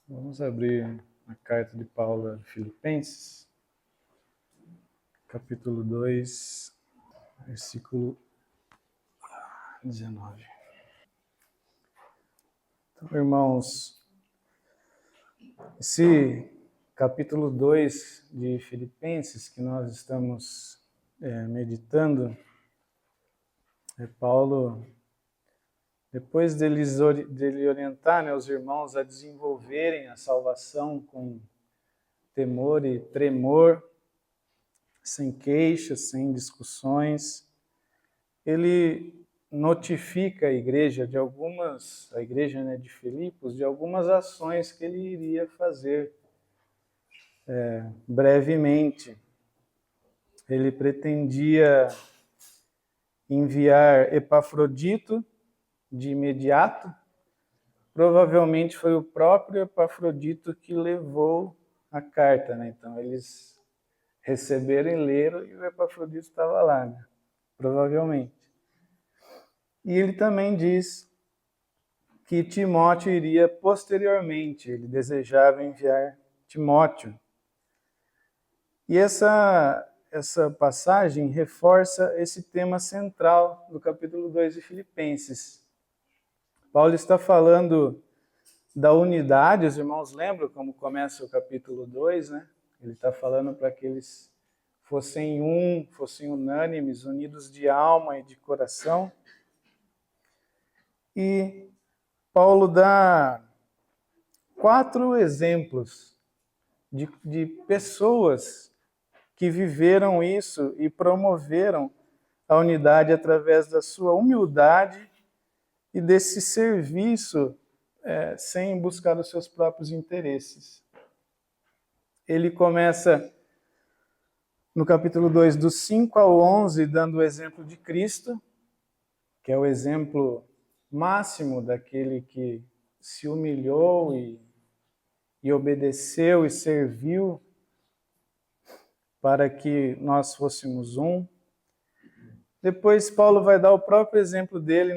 Vamos abrir a carta de Paulo a Filipenses, capítulo 2, versículo 19. Então, irmãos, esse capítulo 2 de Filipenses que nós estamos meditando, Paulo, depois dele orientar, os irmãos a desenvolverem a salvação com temor e tremor, sem queixas, sem discussões, ele notifica a igreja de Filipos, de algumas ações que ele iria fazer brevemente. Ele pretendia enviar Epafrodito de imediato. Provavelmente foi o próprio Epafrodito que levou a carta, né? Então eles receberam e leram e o Epafrodito estava lá, né? Provavelmente. E ele também diz que Timóteo iria posteriormente, ele desejava enviar Timóteo. E essa passagem reforça esse tema central do capítulo 2 de Filipenses. Paulo está falando da unidade, os irmãos lembram como começa o capítulo 2, né? Ele está falando para que eles fossem unânimes, unidos de alma e de coração. E Paulo dá 4 exemplos de pessoas que viveram isso e promoveram a unidade através da sua humildade e desse serviço sem buscar os seus próprios interesses. Ele começa no capítulo 2, dos 5 ao 11, dando o exemplo de Cristo, que é o exemplo máximo daquele que se humilhou e obedeceu e serviu para que nós fôssemos um. Depois Paulo vai dar o próprio exemplo dele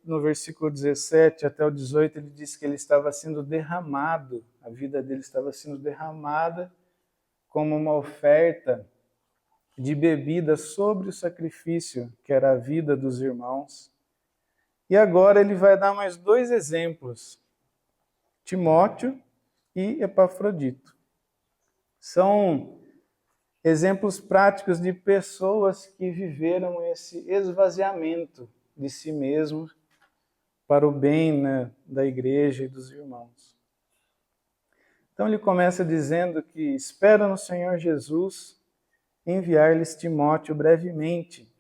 no versículo 17 até o 18, ele diz que ele estava sendo derramado, a vida dele estava sendo derramada como uma oferta de bebida sobre o sacrifício, que era a vida dos irmãos. E agora ele vai dar mais 2 exemplos, Timóteo e Epafrodito. São exemplos práticos de pessoas que viveram esse esvaziamento de si mesmo para o bem, né, da igreja e dos irmãos. Então ele começa dizendo que espera no Senhor Jesus enviar-lhes Timóteo brevemente,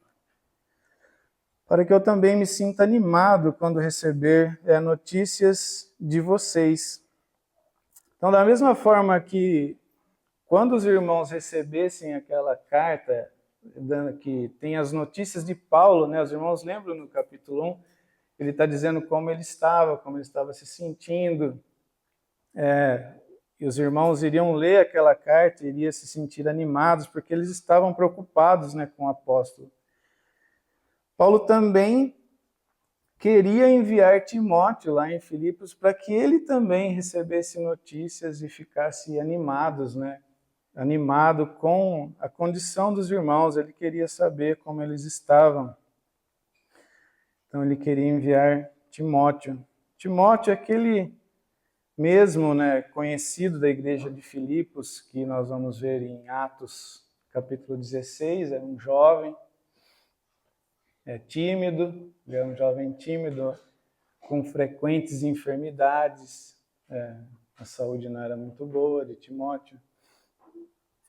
para que eu também me sinta animado quando receber notícias de vocês. Então, da mesma forma que quando os irmãos recebessem aquela carta, que tem as notícias de Paulo, né? Os irmãos lembram no capítulo 1, ele está dizendo como ele estava se sentindo. E os irmãos iriam ler aquela carta e iriam se sentir animados, porque eles estavam preocupados, né, com o apóstolo. Paulo também queria enviar Timóteo lá em Filipos para que ele também recebesse notícias e ficasse animado com a condição dos irmãos. Ele queria saber como eles estavam. Então ele queria enviar Timóteo. Timóteo é aquele mesmo, né, conhecido da igreja de Filipos, que nós vamos ver em Atos capítulo 16, é um jovem, tímido, ele é um jovem tímido, com frequentes enfermidades, a saúde não era muito boa de Timóteo,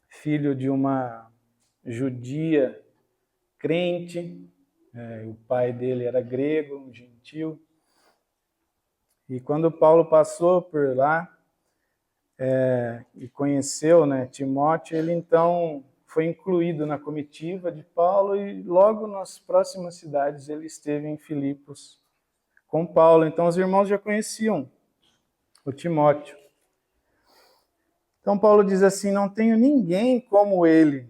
filho de uma judia crente, o pai dele era grego, um gentil, e quando Paulo passou por lá e conheceu, né, Timóteo, ele então foi incluído na comitiva de Paulo e logo nas próximas cidades ele esteve em Filipos com Paulo. Então os irmãos já conheciam o Timóteo. Então Paulo diz assim: não tenho ninguém como ele,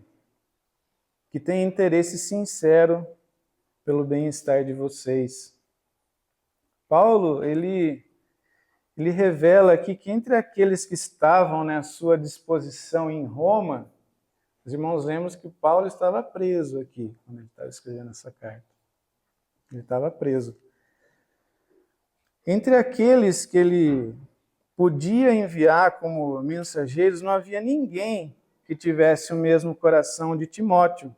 que tem interesse sincero pelo bem-estar de vocês. Paulo, ele ele revela aqui que entre aqueles que estavam à sua disposição em Roma, os irmãos lembram que Paulo estava preso aqui, quando ele estava escrevendo essa carta. Ele estava preso. Entre aqueles que ele podia enviar como mensageiros, não havia ninguém que tivesse o mesmo coração de Timóteo,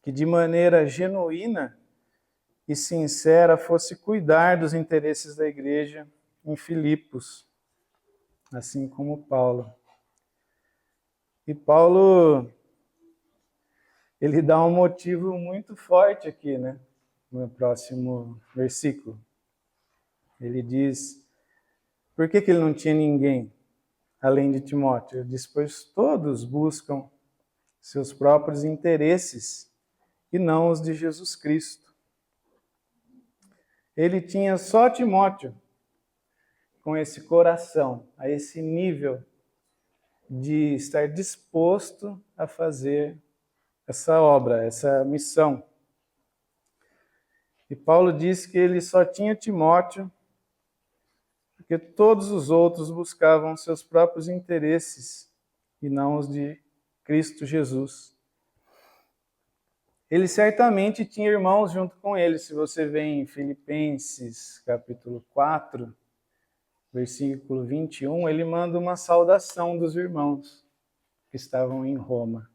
que de maneira genuína e sincera fosse cuidar dos interesses da igreja em Filipos, assim como Paulo. E Paulo, ele dá um motivo muito forte aqui, né? No próximo versículo. Ele diz, por que ele não tinha ninguém além de Timóteo? Ele diz, pois todos buscam seus próprios interesses e não os de Jesus Cristo. Ele tinha só Timóteo com esse coração, a esse nível de estar disposto a fazer essa obra, essa missão. E Paulo diz que ele só tinha Timóteo porque todos os outros buscavam seus próprios interesses e não os de Cristo Jesus. Ele certamente tinha irmãos junto com ele. Se você vê em Filipenses, capítulo 4, versículo 21, ele manda uma saudação dos irmãos que estavam em Roma.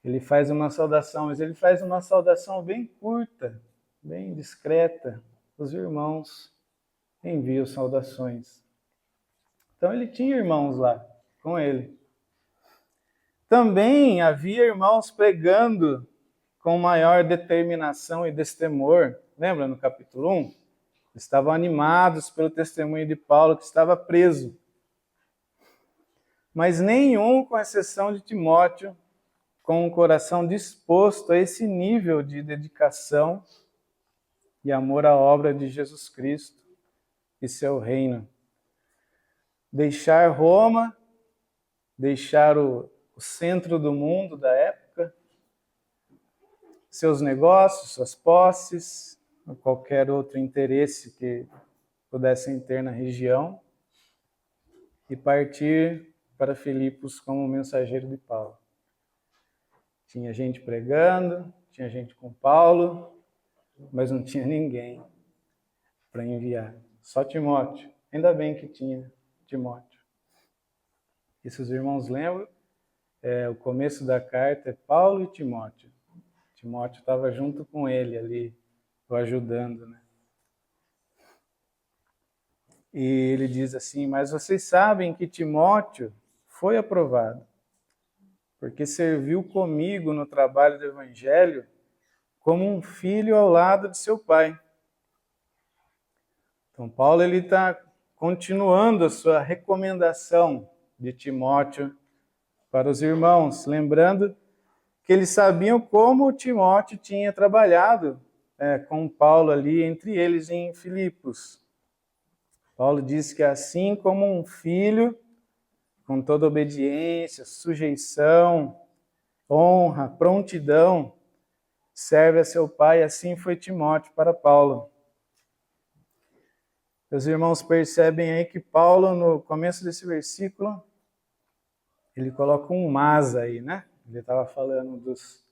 Ele faz uma saudação, mas ele faz uma saudação bem curta, bem discreta. Os irmãos enviam saudações. Então ele tinha irmãos lá com ele. Também havia irmãos pregando com maior determinação e destemor. Lembra no capítulo 1? Estavam animados pelo testemunho de Paulo, que estava preso. Mas nenhum, com exceção de Timóteo, com um coração disposto a esse nível de dedicação e amor à obra de Jesus Cristo e seu reino. Deixar Roma, deixar o centro do mundo da época, seus negócios, suas posses, ou qualquer outro interesse que pudessem ter na região, e partir para Filipos como mensageiro de Paulo. Tinha gente pregando, tinha gente com Paulo, mas não tinha ninguém para enviar. Só Timóteo. Ainda bem que tinha Timóteo. E se os irmãos lembram, o começo da carta é Paulo e Timóteo. Timóteo estava junto com ele ali, o ajudando, né? E ele diz assim, mas vocês sabem que Timóteo foi aprovado, porque serviu comigo no trabalho do evangelho como um filho ao lado de seu pai. Então Paulo está continuando a sua recomendação de Timóteo para os irmãos, lembrando que eles sabiam como Timóteo tinha trabalhado com Paulo ali, entre eles em Filipos. Paulo diz que assim como um filho, com toda obediência, sujeição, honra, prontidão, serve a seu pai, assim foi Timóteo para Paulo. Os irmãos percebem aí que Paulo, no começo desse versículo, ele coloca um mas aí, né? Ele estava falando dos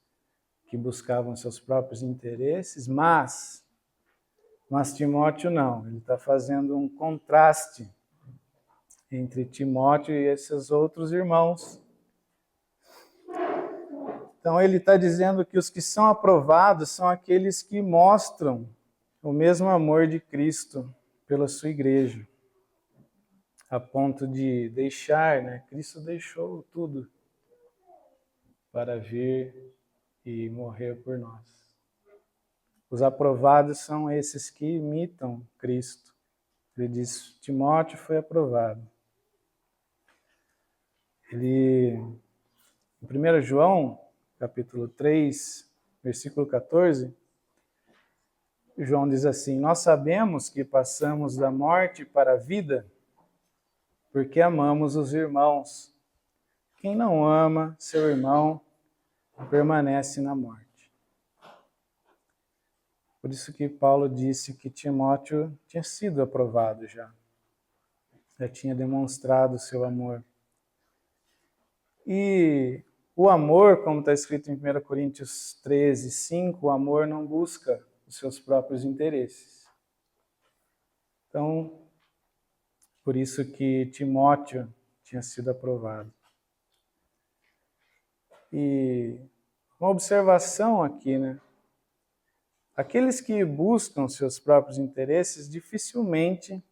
que buscavam seus próprios interesses, mas Timóteo não. Ele está fazendo um contraste entre Timóteo e esses outros irmãos. Então ele está dizendo que os que são aprovados são aqueles que mostram o mesmo amor de Cristo pela sua igreja, a ponto de deixar, né? Cristo deixou tudo para vir e morrer por nós. Os aprovados são esses que imitam Cristo. Ele diz, Timóteo foi aprovado. Em 1 João, capítulo 3, versículo 14, João diz assim, nós sabemos que passamos da morte para a vida porque amamos os irmãos. Quem não ama seu irmão permanece na morte. Por isso que Paulo disse que Timóteo tinha sido aprovado já tinha demonstrado o seu amor. E o amor, como está escrito em 1 Coríntios 13, 5, o amor não busca os seus próprios interesses. Então, por isso que Timóteo tinha sido aprovado. E uma observação aqui, né? Aqueles que buscam seus próprios interesses dificilmente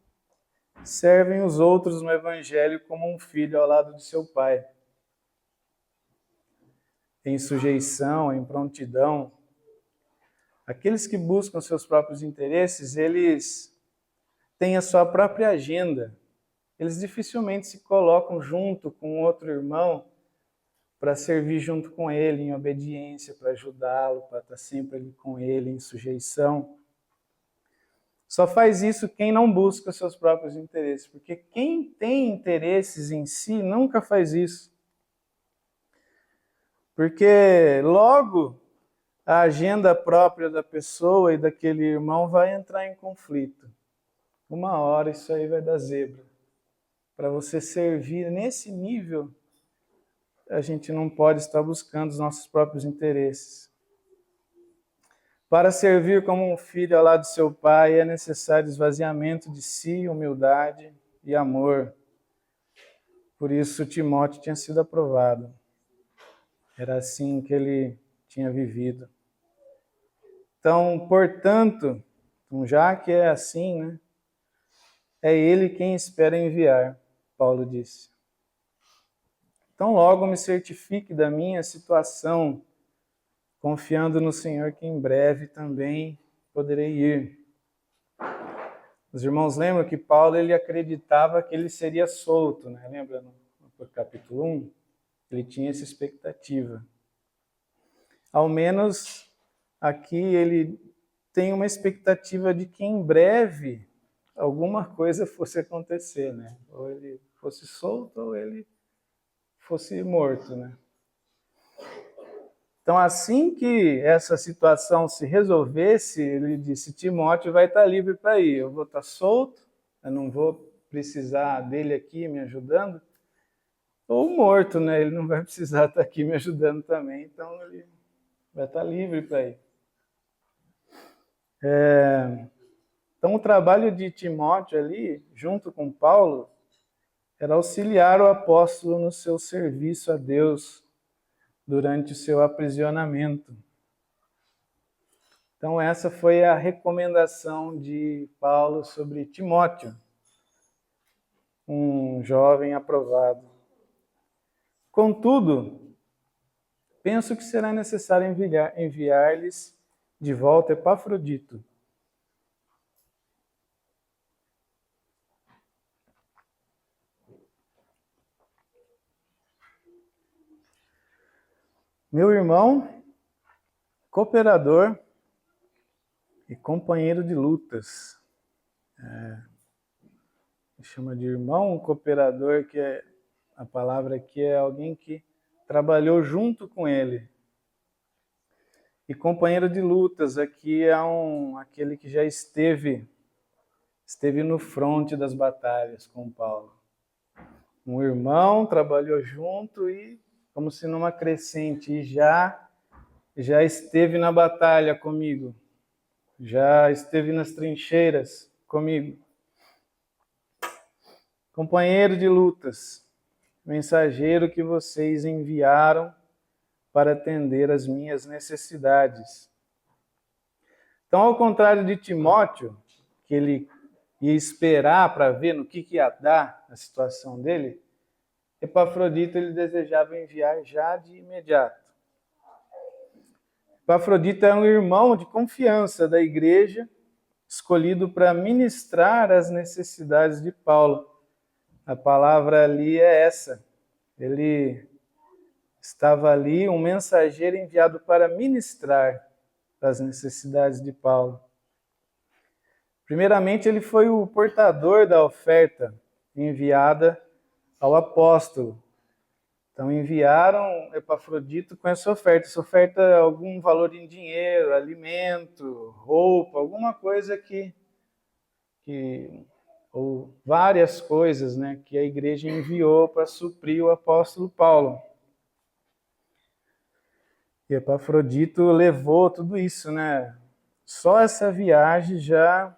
servem os outros no Evangelho como um filho ao lado de seu pai. Em sujeição, em prontidão. Aqueles que buscam seus próprios interesses, eles têm a sua própria agenda. Eles dificilmente se colocam junto com outro irmão para servir junto com ele em obediência, para ajudá-lo, para estar sempre ali com ele em sujeição. Só faz isso quem não busca seus próprios interesses, porque quem tem interesses em si nunca faz isso. Porque logo a agenda própria da pessoa e daquele irmão vai entrar em conflito. Uma hora isso aí vai dar zebra. Para você servir nesse nível, a gente não pode estar buscando os nossos próprios interesses. Para servir como um filho ao lado de seu pai, é necessário esvaziamento de si, humildade e amor. Por isso, Timóteo tinha sido aprovado. Era assim que ele tinha vivido. Então, portanto, já que é assim, né? É ele quem espera enviar, Paulo disse. Então, logo me certifique da minha situação, confiando no Senhor que em breve também poderei ir. Os irmãos lembram que Paulo ele acreditava que ele seria solto, né? Lembra no capítulo 1? Ele tinha essa expectativa. Ao menos aqui ele tem uma expectativa de que em breve alguma coisa fosse acontecer, né? Ou ele fosse solto ou ele fosse morto, né? Então, assim que essa situação se resolvesse, ele disse, Timóteo vai estar livre para ir. Eu vou estar solto, eu não vou precisar dele aqui me ajudando. Ou morto, né? Ele não vai precisar estar aqui me ajudando também, então ele vai estar livre para ir. Então, o trabalho de Timóteo ali, junto com Paulo, era auxiliar o apóstolo no seu serviço a Deus durante o seu aprisionamento. Então, essa foi a recomendação de Paulo sobre Timóteo, um jovem aprovado. Contudo, penso que será necessário enviar-lhes de volta Epafrodito. Meu irmão, cooperador e companheiro de lutas. Chama de irmão, cooperador, que a palavra aqui é alguém que trabalhou junto com ele. E companheiro de lutas, aqui é aquele que já esteve no fronte das batalhas com Paulo. Um irmão trabalhou junto e, como se numa crescente, e já esteve na batalha comigo, já esteve nas trincheiras comigo. Companheiro de lutas, mensageiro que vocês enviaram para atender às minhas necessidades. Então, ao contrário de Timóteo, que ele ia esperar para ver no que ia dar a situação dele, Epafrodito ele desejava enviar já de imediato. Epafrodito é um irmão de confiança da igreja, escolhido para ministrar as necessidades de Paulo. A palavra ali é essa. Ele estava ali, um mensageiro enviado para ministrar as necessidades de Paulo. Primeiramente, ele foi o portador da oferta enviada ao apóstolo. Então enviaram Epafrodito com essa oferta. Essa oferta é algum valor em dinheiro, alimento, roupa, alguma coisa ou várias coisas, né, que a igreja enviou para suprir o apóstolo Paulo. E Epafrodito levou tudo isso, né? Só essa viagem já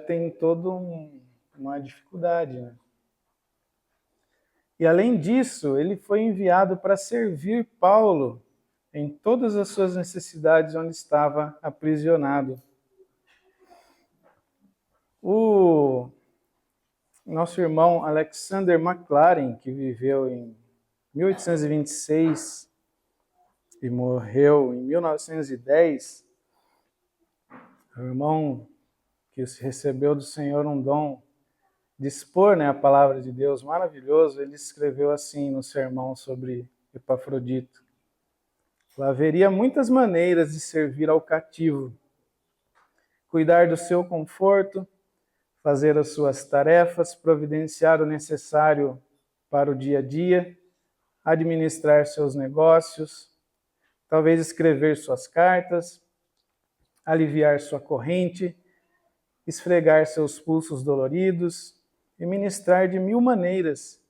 tem toda uma dificuldade, né? E além disso, ele foi enviado para servir Paulo em todas as suas necessidades onde estava aprisionado. O nosso irmão Alexander Maclaren, que viveu em 1826 e morreu em 1910, o irmão que recebeu do Senhor um dom de expor, né, a palavra de Deus maravilhoso, ele escreveu assim no sermão sobre Epafrodito: haveria muitas maneiras de servir ao cativo, cuidar do seu conforto, fazer as suas tarefas, providenciar o necessário para o dia a dia, administrar seus negócios, talvez escrever suas cartas, aliviar sua corrente, esfregar seus pulsos doloridos e ministrar de 1000 maneiras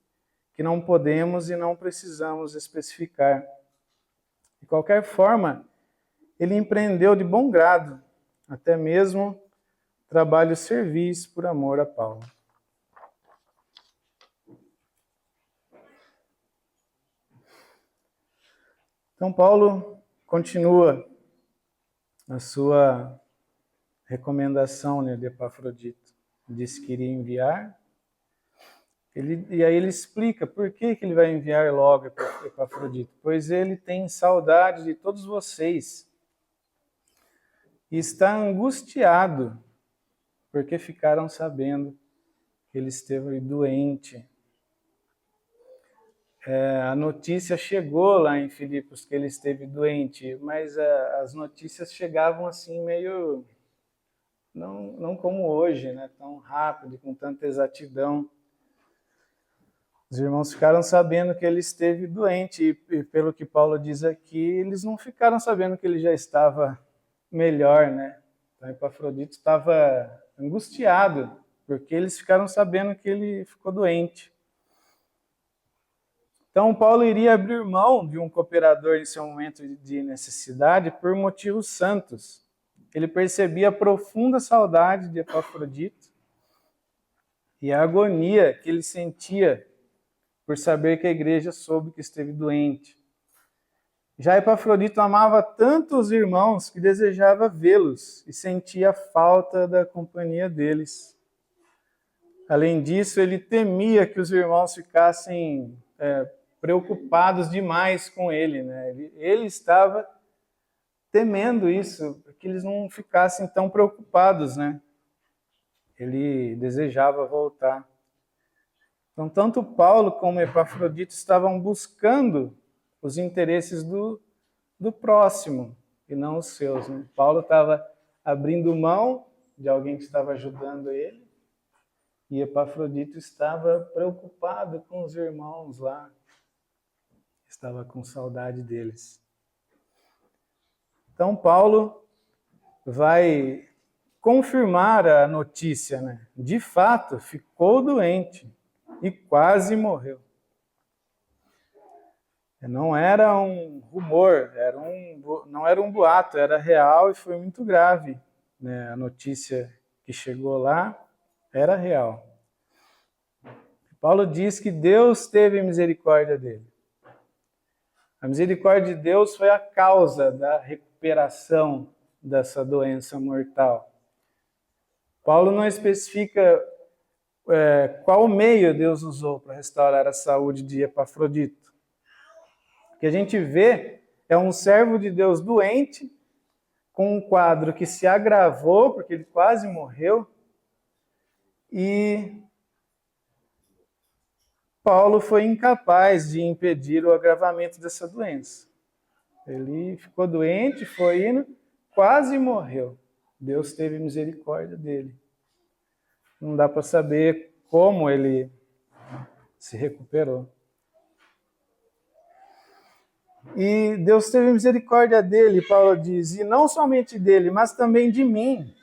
que não podemos e não precisamos especificar. De qualquer forma, ele empreendeu de bom grado, até mesmo trabalho servis por amor a Paulo. Então Paulo continua a sua recomendação, né, de Epafrodito. Disse que iria enviar. E aí ele explica por que ele vai enviar logo Epafrodito. Pois ele tem saudade de todos vocês e está angustiado porque ficaram sabendo que ele esteve doente. A notícia chegou lá em Filipos que ele esteve doente, mas as notícias chegavam assim meio... Não como hoje, né? Tão rápido, com tanta exatidão. Os irmãos ficaram sabendo que ele esteve doente, e pelo que Paulo diz aqui, eles não ficaram sabendo que ele já estava melhor, né? Então, Epafrodito estava angustiado, porque eles ficaram sabendo que ele ficou doente. Então, Paulo iria abrir mão de um cooperador em seu momento de necessidade por motivos santos. Ele percebia a profunda saudade de Epafrodito e a agonia que ele sentia por saber que a igreja soube que esteve doente. Já Epafrodito amava tanto os irmãos que desejava vê-los e sentia falta da companhia deles. Além disso, ele temia que os irmãos ficassem preocupados demais com ele, né? Ele estava temendo isso, que eles não ficassem tão preocupados, né? Ele desejava voltar. Então, tanto Paulo como Epafrodito estavam buscando os interesses do próximo e não os seus, né? Paulo estava abrindo mão de alguém que estava ajudando ele e Epafrodito estava preocupado com os irmãos lá, estava com saudade deles. Então, Paulo vai confirmar a notícia, né? De fato, ficou doente e quase morreu. Não era um rumor, não era um boato, era real e foi muito grave, né? A notícia que chegou lá era real. Paulo diz que Deus teve misericórdia dele. A misericórdia de Deus foi a causa da recuperação dessa doença mortal. Paulo não especifica qual meio Deus usou para restaurar a saúde de Epafrodito. O que a gente vê é um servo de Deus doente, com um quadro que se agravou, porque ele quase morreu, e Paulo foi incapaz de impedir o agravamento dessa doença. Ele ficou doente, foi indo, quase morreu. Deus teve misericórdia dele. Não dá para saber como ele se recuperou. E Deus teve misericórdia dele, Paulo diz, e não somente dele, mas também de mim.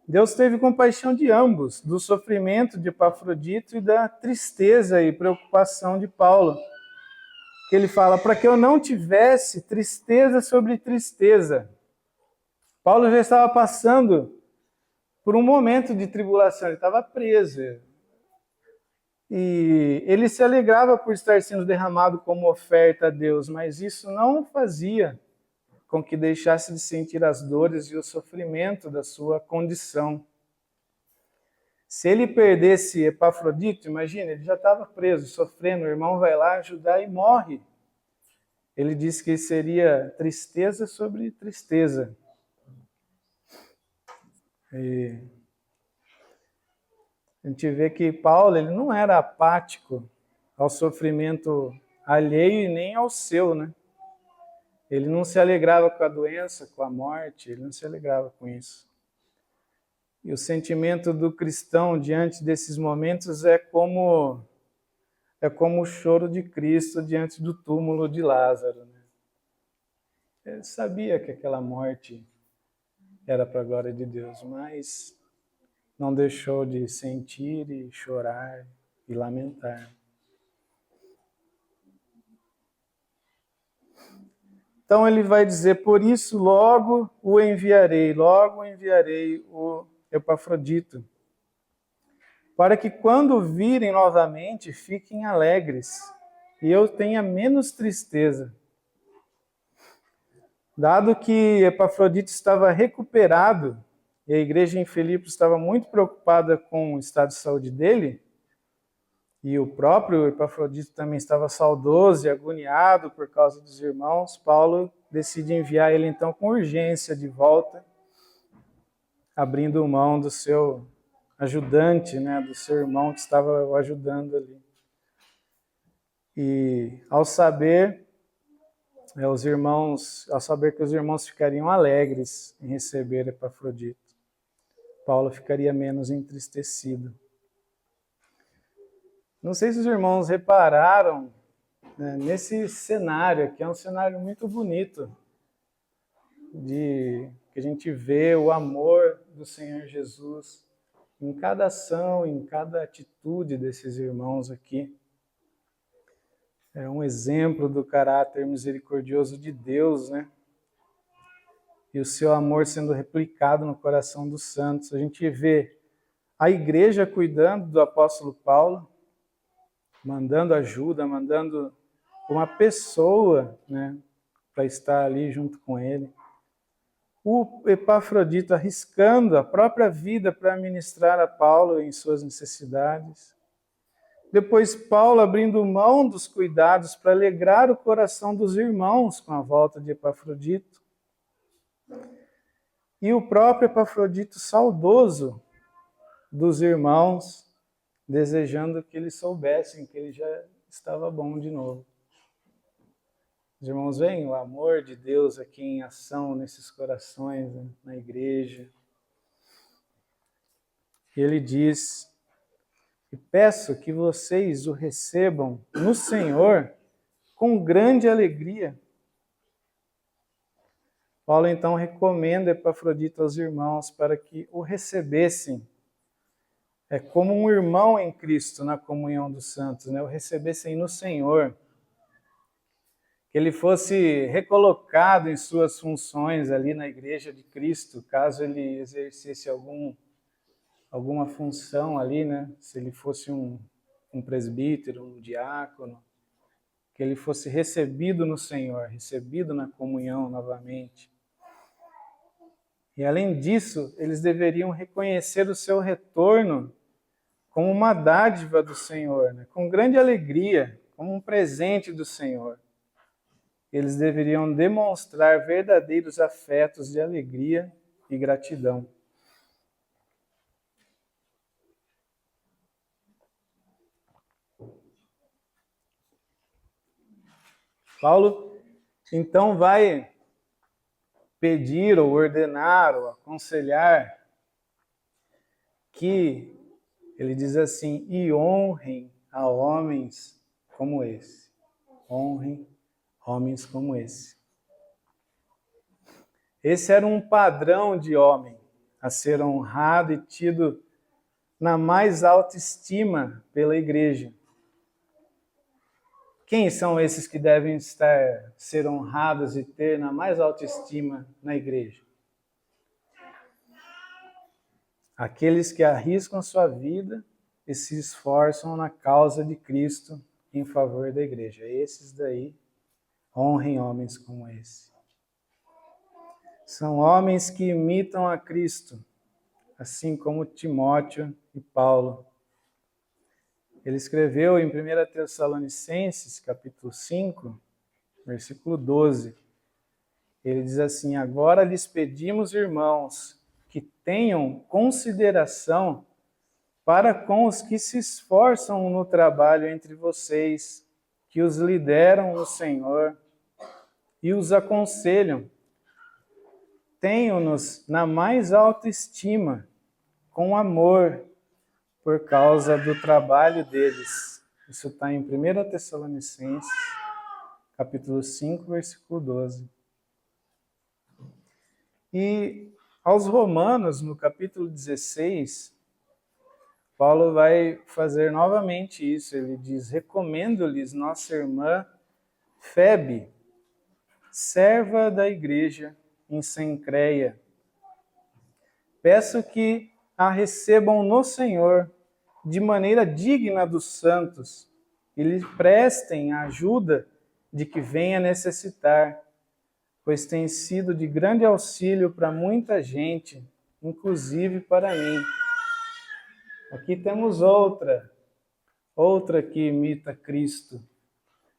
Deus teve compaixão de ambos, do sofrimento de Epafrodito e da tristeza e preocupação de Paulo. Que ele fala, para que eu não tivesse tristeza sobre tristeza. Paulo já estava passando por um momento de tribulação, ele estava preso. E ele se alegrava por estar sendo derramado como oferta a Deus, mas isso não o fazia com que deixasse de sentir as dores e o sofrimento da sua condição. Se ele perdesse Epafrodito, imagina, ele já estava preso, sofrendo, o irmão vai lá ajudar e morre. Ele disse que seria tristeza sobre tristeza. E a gente vê que Paulo ele não era apático ao sofrimento alheio e nem ao seu, né? Ele não se alegrava com a doença, com a morte, ele não se alegrava com isso. E o sentimento do cristão diante desses momentos é como o choro de Cristo diante do túmulo de Lázaro, né? Ele sabia que aquela morte era para a glória de Deus, mas não deixou de sentir e chorar e lamentar. Então ele vai dizer, por isso logo o enviarei o Epafrodito, para que quando virem novamente fiquem alegres e eu tenha menos tristeza. Dado que Epafrodito estava recuperado e a igreja em Filipos estava muito preocupada com o estado de saúde dele, e o próprio Epafrodito também estava saudoso e agoniado por causa dos irmãos, Paulo decide enviar ele então com urgência de volta, abrindo mão do seu ajudante, né, do seu irmão que estava o ajudando ali. E ao saber que os irmãos ficariam alegres em receber Epafrodito, Paulo ficaria menos entristecido. Não sei se os irmãos repararam, né, nesse cenário aqui, é um cenário muito bonito, que a gente vê o amor do Senhor Jesus em cada ação, em cada atitude desses irmãos aqui. É um exemplo do caráter misericordioso de Deus, né? E o seu amor sendo replicado no coração dos santos. A gente vê a igreja cuidando do apóstolo Paulo, mandando ajuda, mandando uma pessoa, né, para estar ali junto com ele. O Epafrodito arriscando a própria vida para ministrar a Paulo em suas necessidades. Depois Paulo abrindo mão dos cuidados para alegrar o coração dos irmãos com a volta de Epafrodito. E o próprio Epafrodito saudoso dos irmãos, desejando que eles soubessem que ele já estava bom de novo. Os irmãos veem o amor de Deus aqui em ação nesses corações, né, na igreja. E ele diz, e peço que vocês o recebam no Senhor com grande alegria. Paulo então recomenda Epafrodito aos irmãos para que o recebessem como um irmão em Cristo na comunhão dos santos, né? O recebessem no Senhor. Que ele fosse recolocado em suas funções ali na igreja de Cristo, caso ele exercesse alguma função ali, né? Se ele fosse um presbítero, um diácono, que ele fosse recebido no Senhor, recebido na comunhão novamente. E além disso, eles deveriam reconhecer o seu retorno como uma dádiva do Senhor, né? Com grande alegria, como um presente do Senhor. Eles deveriam demonstrar verdadeiros afetos de alegria e gratidão. Paulo, então, vai pedir ou ordenar ou aconselhar que, ele diz assim, e honrem a homens como esse. Honrem homens como esse. Esse era um padrão de homem a ser honrado e tido na mais alta estima pela igreja. Quem são esses que devem ser honrados e ter na mais alta estima na igreja? Aqueles que arriscam sua vida e se esforçam na causa de Cristo em favor da igreja. Esses daí, honrem homens como esse. São homens que imitam a Cristo, assim como Timóteo e Paulo. Ele escreveu em 1 Tessalonicenses, capítulo 5, versículo 12. Ele diz assim: agora lhes pedimos, irmãos, que tenham consideração para com os que se esforçam no trabalho entre vocês, que os lideram no Senhor e os aconselham. Tenham-nos na mais alta estima, com amor, por causa do trabalho deles. Isso está em 1 Tessalonicenses, capítulo 5, versículo 12. E aos Romanos, no capítulo 16, Paulo vai fazer novamente isso. Ele diz: recomendo-lhes nossa irmã Febe, serva da igreja em Cencreia. Peço que a recebam no Senhor de maneira digna dos santos e lhe prestem a ajuda de que venha necessitar, pois tem sido de grande auxílio para muita gente, inclusive para mim. Aqui temos outra que imita Cristo.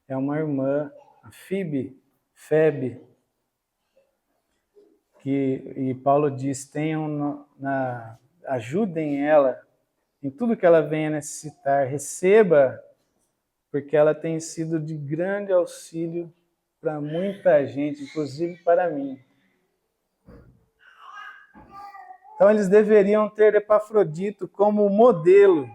É uma irmã, a Febe, e Paulo diz: ajudem ela em tudo que ela venha necessitar, receba, porque ela tem sido de grande auxílio para muita gente, inclusive para mim. Então eles deveriam ter Epafrodito como modelo.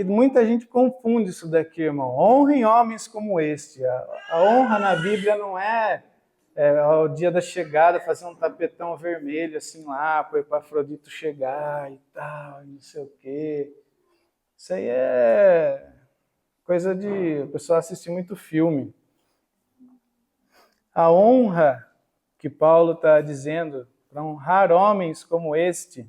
Muita gente confunde isso daqui, irmão. Honrem homens como este. A honra na Bíblia não é ao dia da chegada fazer um tapetão vermelho assim lá, para o Epafrodito chegar e tal, não sei o quê. Isso aí é coisa de o pessoal assistir muito filme. A honra que Paulo está dizendo, para honrar homens como este,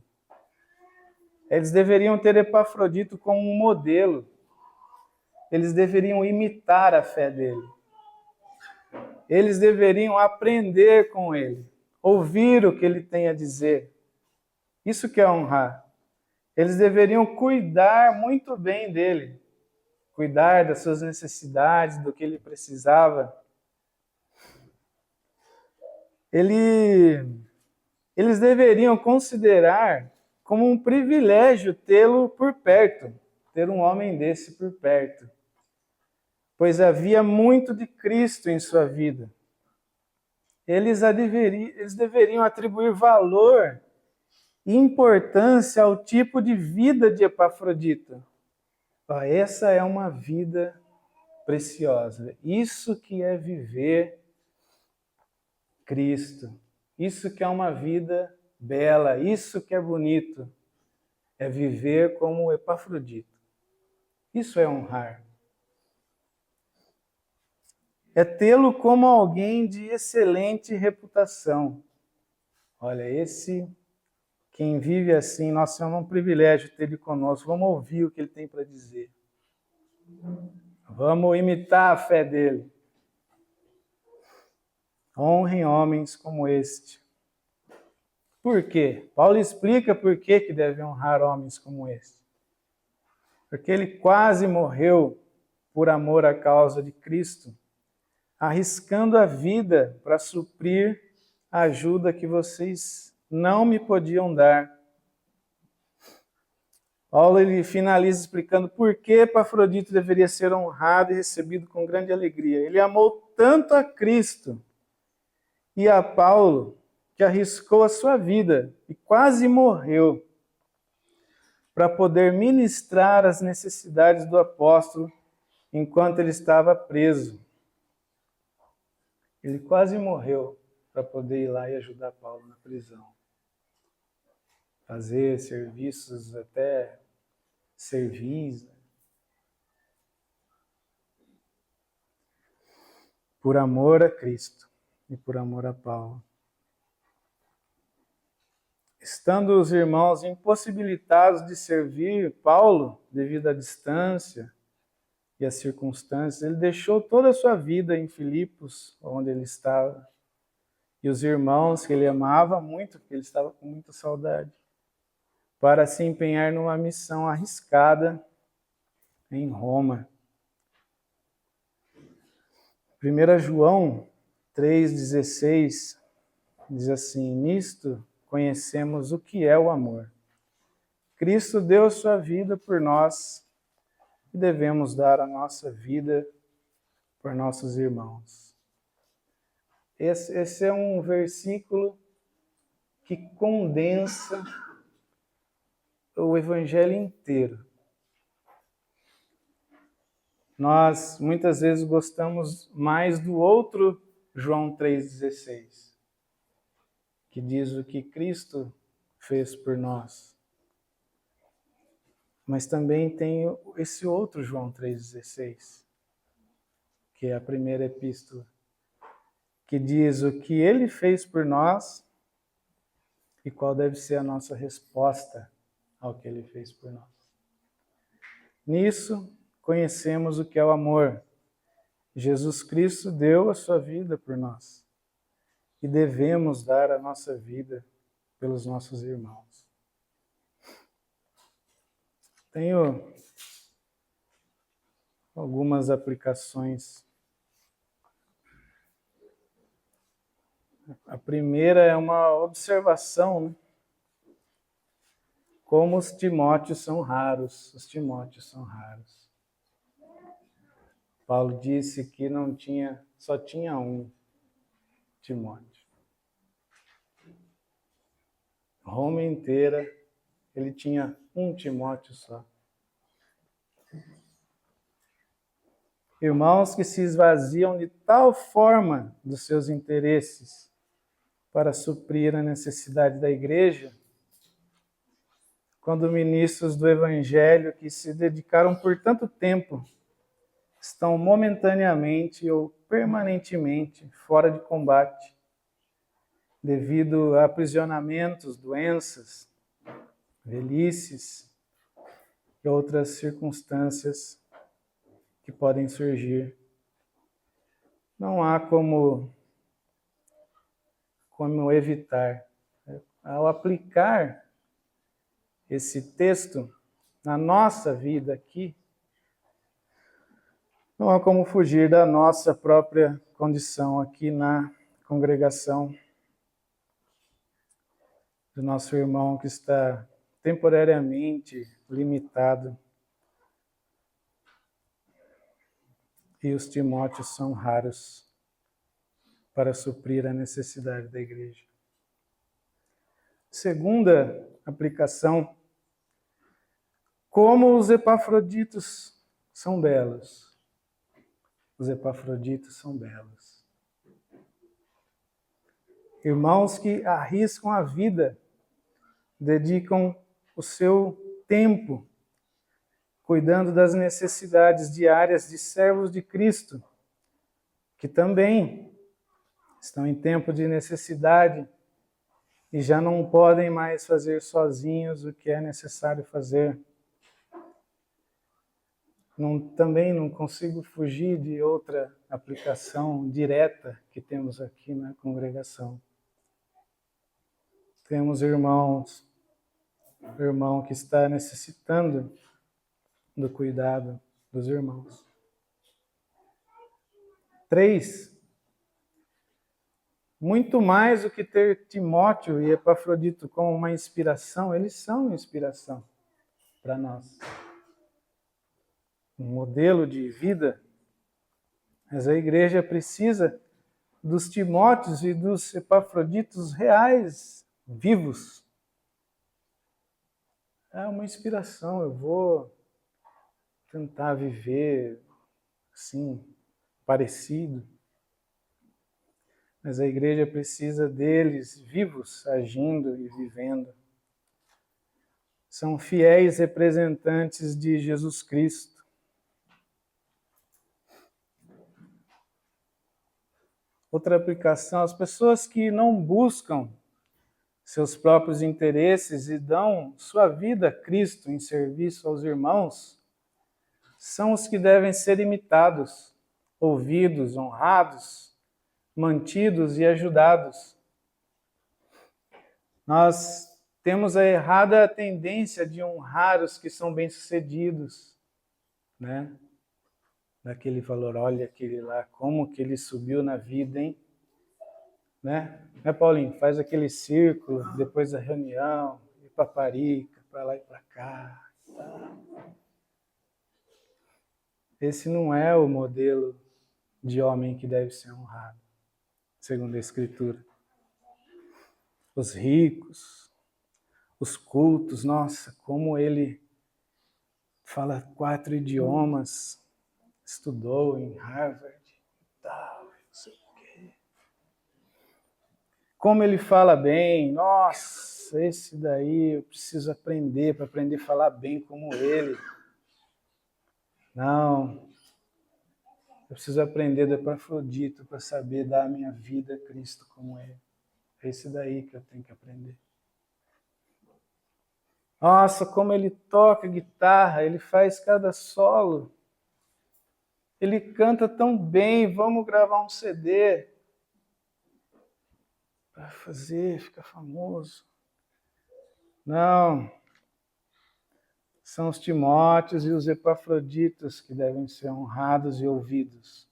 eles deveriam ter Epafrodito como um modelo. Eles deveriam imitar a fé dele. Eles deveriam aprender com ele, ouvir o que ele tem a dizer. Isso que é honrar. Eles deveriam cuidar muito bem dele, cuidar das suas necessidades, do que ele precisava. Eles deveriam considerar como um privilégio tê-lo por perto, ter um homem desse por perto, pois havia muito de Cristo em sua vida. Eles deveriam atribuir valor e importância ao tipo de vida de Epafrodito. Essa é uma vida preciosa. Isso que é viver Cristo. Isso que é uma vida bela. Isso que é bonito. É viver como Epafrodito. Isso é honrar. É tê-lo como alguém de excelente reputação. Olha, quem vive assim, nossa, é um privilégio ter ele conosco. Vamos ouvir o que ele tem para dizer. Vamos imitar a fé dele. Honrem homens como este. Por quê? Paulo explica por que deve honrar homens como este. Porque ele quase morreu por amor à causa de Cristo, arriscando a vida para suprir a ajuda que vocês não me podiam dar. Paulo ele finaliza explicando por que Epafrodito deveria ser honrado e recebido com grande alegria. Ele amou tanto a Cristo e a Paulo que arriscou a sua vida e quase morreu para poder ministrar as necessidades do apóstolo enquanto ele estava preso. Ele quase morreu para poder ir lá e ajudar Paulo na prisão. Fazer serviços até servis, por amor a Cristo e por amor a Paulo. Estando os irmãos impossibilitados de servir Paulo, devido à distância e às circunstâncias, ele deixou toda a sua vida em Filipos, onde ele estava, e os irmãos que ele amava muito, porque ele estava com muita saudade, para se empenhar numa missão arriscada em Roma. 1 João 3,16 diz assim: nisto conhecemos o que é o amor. Cristo deu sua vida por nós e devemos dar a nossa vida por nossos irmãos. Esse é um versículo que condensa o Evangelho inteiro. Nós muitas vezes gostamos mais do outro João 3,16, que diz o que Cristo fez por nós. Mas também tem esse outro João 3,16, que é a primeira epístola, que diz o que ele fez por nós e qual deve ser a nossa resposta ao que ele fez por nós. Nisso conhecemos o que é o amor. Jesus Cristo deu a sua vida por nós e devemos dar a nossa vida pelos nossos irmãos. Tenho algumas aplicações. A primeira é uma observação, né? Como os Timóteos são raros. Os Timóteos são raros. Paulo disse que só tinha um Timóteo. Roma inteira, ele tinha um Timóteo só. Irmãos que se esvaziam de tal forma dos seus interesses para suprir a necessidade da igreja, quando ministros do Evangelho que se dedicaram por tanto tempo estão momentaneamente ou permanentemente fora de combate, devido a aprisionamentos, doenças, velhices e outras circunstâncias que podem surgir. Não há como evitar. Ao aplicar esse texto na nossa vida aqui, não há como fugir da nossa própria condição aqui na congregação do nosso irmão que está temporariamente limitado. E os Timóteos são raros para suprir a necessidade da igreja. Segunda aplicação, como os epafroditos são belos. Os epafroditos são belos. Irmãos que arriscam a vida, dedicam o seu tempo cuidando das necessidades diárias de servos de Cristo, que também estão em tempo de necessidade e já não podem mais fazer sozinhos o que é necessário fazer. Também não consigo fugir de outra aplicação direta que temos aqui na congregação. Temos irmão que está necessitando do cuidado dos irmãos. 3. Muito mais do que ter Timóteo e Epafrodito como uma inspiração, eles são inspiração para nós. Um modelo de vida. Mas a igreja precisa dos Timóteos e dos Epafroditos reais, vivos. É uma inspiração, eu vou tentar viver assim, parecido. Mas a igreja precisa deles vivos, agindo e vivendo. São fiéis representantes de Jesus Cristo. Outra aplicação, as pessoas que não buscam seus próprios interesses e dão sua vida a Cristo em serviço aos irmãos, são os que devem ser imitados, ouvidos, honrados, mantidos e ajudados. Nós temos a errada tendência de honrar os que são bem-sucedidos, né? Daquele valor, olha aquele lá, como que ele subiu na vida, hein? Né, Paulinho? Faz aquele círculo depois da reunião, ir para Parica, para lá e para cá. Tá. Esse não é o modelo de homem que deve ser honrado, segundo a Escritura. Os ricos, os cultos, nossa, como ele fala 4 idiomas, estudou em Harvard e tal, não sei o quê. Como ele fala bem, nossa, esse daí eu preciso aprender, para aprender a falar bem como ele. Não, eu preciso aprender do Epafrodito para saber dar a minha vida a Cristo como ele. É esse daí que eu tenho que aprender. Nossa, como ele toca guitarra, ele faz cada solo. Ele canta tão bem, vamos gravar um CD para fazer, ficar famoso. Não, são os Timóteos e os Epafroditos que devem ser honrados e ouvidos.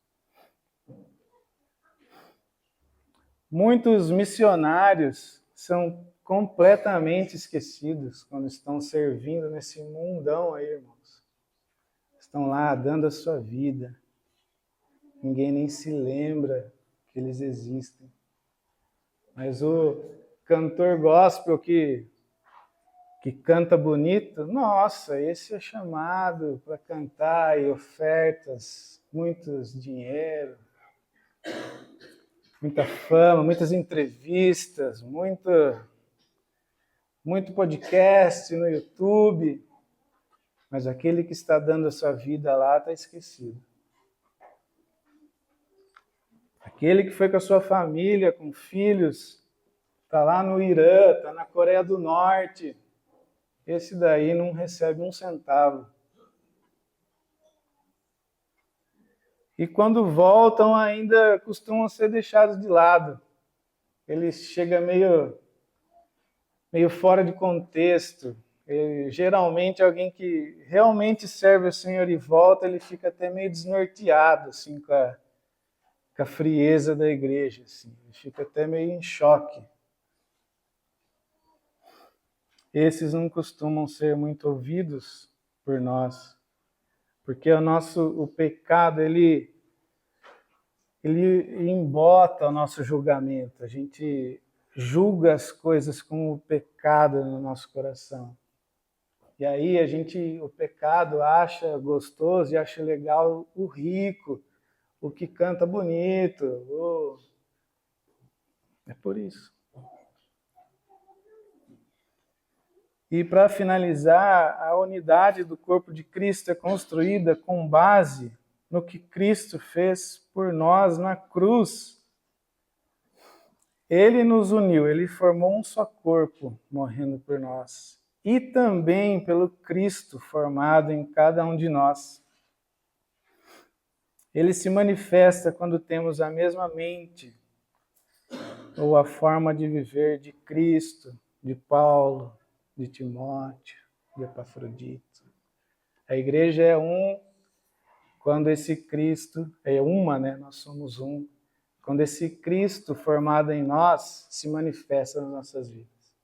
Muitos missionários são completamente esquecidos quando estão servindo nesse mundão aí, irmãos. Estão lá dando a sua vida. Ninguém nem se lembra que eles existem. Mas o cantor gospel que canta bonito, nossa, esse é chamado para cantar e ofertas, muitos dinheiro, muita fama, muitas entrevistas, muito podcast no YouTube, mas aquele que está dando a sua vida lá está esquecido. Aquele que foi com a sua família, com filhos, está lá no Irã, está na Coreia do Norte, esse daí não recebe um centavo. E quando voltam ainda costumam ser deixados de lado. Ele chega meio fora de contexto. Geralmente alguém que realmente serve o Senhor e volta, ele fica até meio desnorteado assim, com a frieza da igreja. Assim. Ele fica até meio em choque. Esses não costumam ser muito ouvidos por nós, porque o pecado, ele embota o nosso julgamento. A gente julga as coisas como pecado no nosso coração. E aí o pecado acha gostoso e acha legal o rico, o que canta bonito. É por isso. E para finalizar, a unidade do corpo de Cristo é construída com base no que Cristo fez por nós na cruz. Ele nos uniu, ele formou um só corpo, morrendo por nós. E também pelo Cristo formado em cada um de nós. Ele se manifesta quando temos a mesma mente, ou a forma de viver de Cristo, de Paulo, de Timóteo, de Epafrodito. A igreja é um quando esse Cristo é uma, né? Nós somos um. Quando esse Cristo formado em nós se manifesta nas nossas vidas.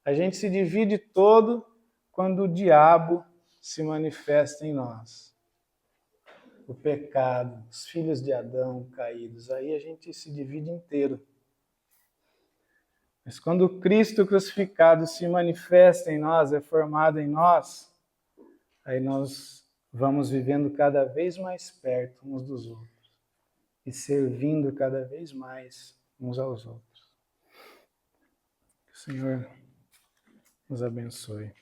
A gente se divide todo quando o diabo se manifesta em nós. O pecado, os filhos de Adão caídos, aí a gente se divide inteiro. Mas quando o Cristo crucificado se manifesta em nós, é formado em nós, aí nós vamos vivendo cada vez mais perto uns dos outros e servindo cada vez mais uns aos outros. Que o Senhor nos abençoe.